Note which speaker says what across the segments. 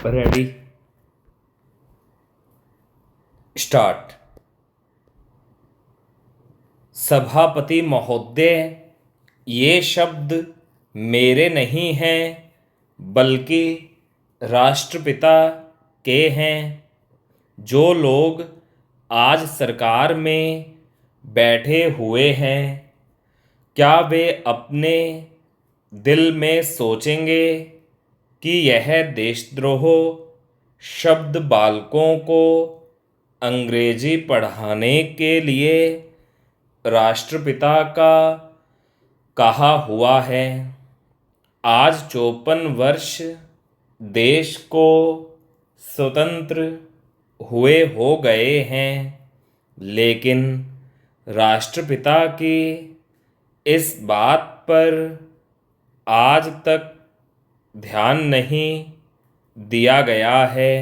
Speaker 1: Ready start. सभापति महोदय, ये शब्द मेरे नहीं हैं बल्कि राष्ट्रपिता के हैं। जो लोग आज सरकार में बैठे हुए हैं, क्या वे अपने दिल में सोचेंगे कि यह देशद्रोह शब्द बालकों को अंग्रेजी पढ़ाने के लिए राष्ट्रपिता का कहा हुआ है। आज 54 वर्ष देश को स्वतंत्र हुए हो गए हैं, लेकिन राष्ट्रपिता की इस बात पर आज तक ध्यान नहीं दिया गया है।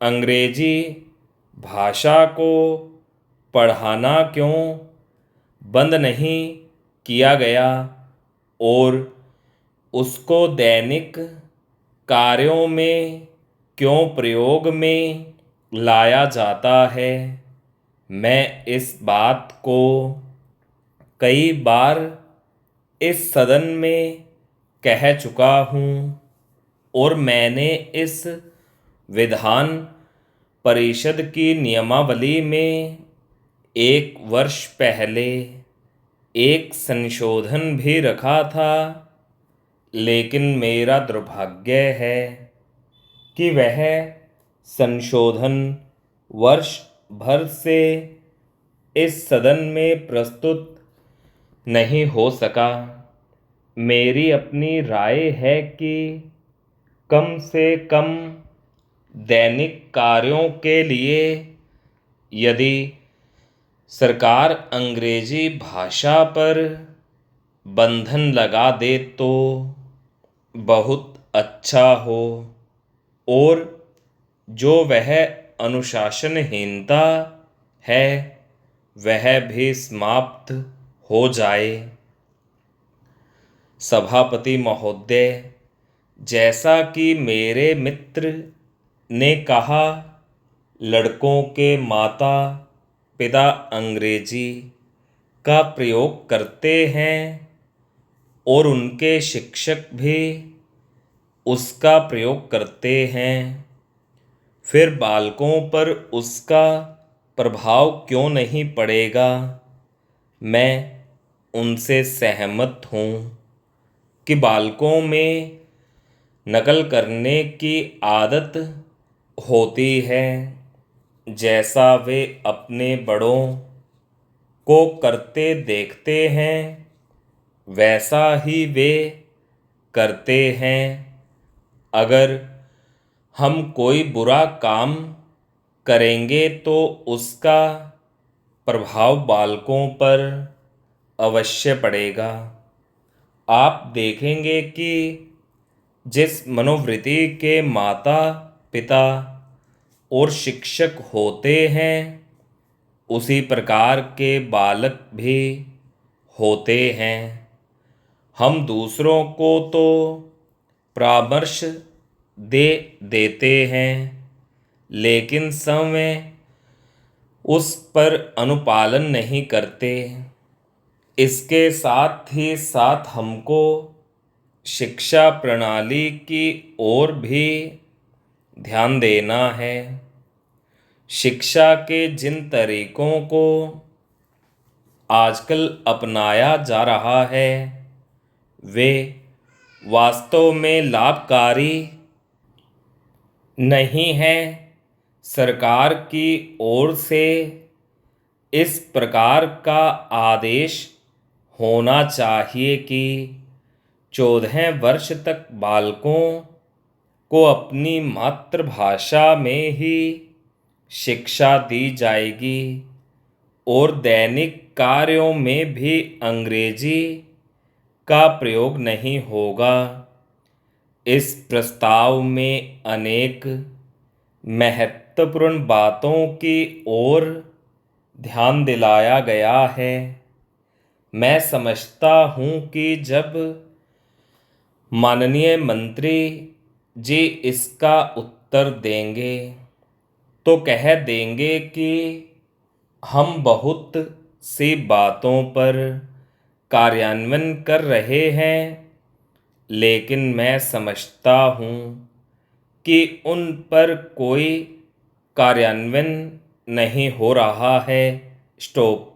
Speaker 1: अंग्रेजी भाषा को पढ़ाना क्यों बंद नहीं किया गया और उसको दैनिक कार्यों में क्यों प्रयोग में लाया जाता है। मैं इस बात को कई बार इस सदन में कह चुका हूँ और मैंने इस विधान परिषद की नियमावली में 1 वर्ष पहले एक संशोधन भी रखा था, लेकिन मेरा दुर्भाग्य है कि वह संशोधन वर्ष भर से इस सदन में प्रस्तुत नहीं हो सका। मेरी अपनी राय है कि कम से कम दैनिक कार्यों के लिए यदि सरकार अंग्रेजी भाषा पर बंधन लगा दे तो बहुत अच्छा हो और जो वह अनुशासनहीनता है वह भी समाप्त हो जाए। सभापति महोदय, जैसा कि मेरे मित्र ने कहा, लड़कों के माता पिता अंग्रेजी का प्रयोग करते हैं और उनके शिक्षक भी उसका प्रयोग करते हैं। फिर बालकों पर उसका प्रभाव क्यों नहीं पड़ेगा। मैं उनसे सहमत हूँ कि बालकों में नकल करने की आदत होती है। जैसा वे अपने बड़ों को करते देखते हैं वैसा ही वे करते हैं। अगर हम कोई बुरा काम करेंगे तो उसका प्रभाव बालकों पर अवश्य पड़ेगा। आप देखेंगे कि जिस मनोवृत्ति के माता पिता और शिक्षक होते हैं उसी प्रकार के बालक भी होते हैं। हम दूसरों को तो परामर्श दे देते हैं, लेकिन समय उस पर अनुपालन नहीं करते। इसके साथ ही साथ हमको शिक्षा प्रणाली की ओर भी ध्यान देना है। शिक्षा के जिन तरीकों को आजकल अपनाया जा रहा है वे वास्तव में लाभकारी नहीं है। सरकार की ओर से इस प्रकार का आदेश होना चाहिए कि 14 वर्ष तक बालकों को अपनी मातृभाषा में ही शिक्षा दी जाएगी और दैनिक कार्यों में भी अंग्रेजी का प्रयोग नहीं होगा। इस प्रस्ताव में अनेक महत्वपूर्ण बातों की ओर ध्यान दिलाया गया है। मैं समझता हूँ कि जब माननीय मंत्री जे इसका उत्तर देंगे तो कह देंगे कि हम बहुत सी बातों पर कार्यान्वयन कर रहे हैं, लेकिन मैं समझता हूँ कि उन पर कोई कार्यान्वयन नहीं हो रहा है। स्टॉप।